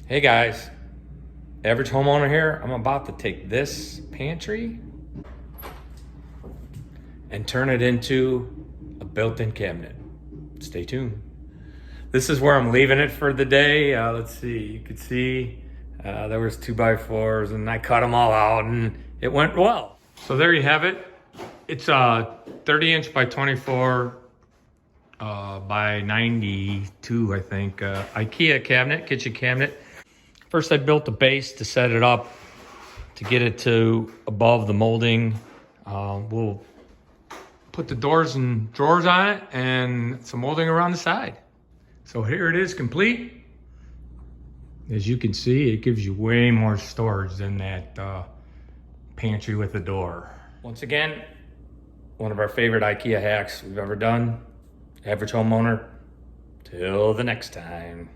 Hey guys, Average Homeowner here. I'm about to take this pantry and turn it into a built-in cabinet. Stay tuned. This is where I'm leaving it for the day. Let's see, you could see there was 2x4s and I cut them all out and it went well. So there you have it. It's a 30-inch by 24 by 92, I think, IKEA cabinet, kitchen cabinet. First, I built the base to set it up to get it to above the molding. We'll put the doors and drawers on it and some molding around the side. So here it is complete. As you can see, it gives you way more storage than that pantry with the door. Once again, one of our favorite IKEA hacks we've ever done. Average Homeowner. Till the next time.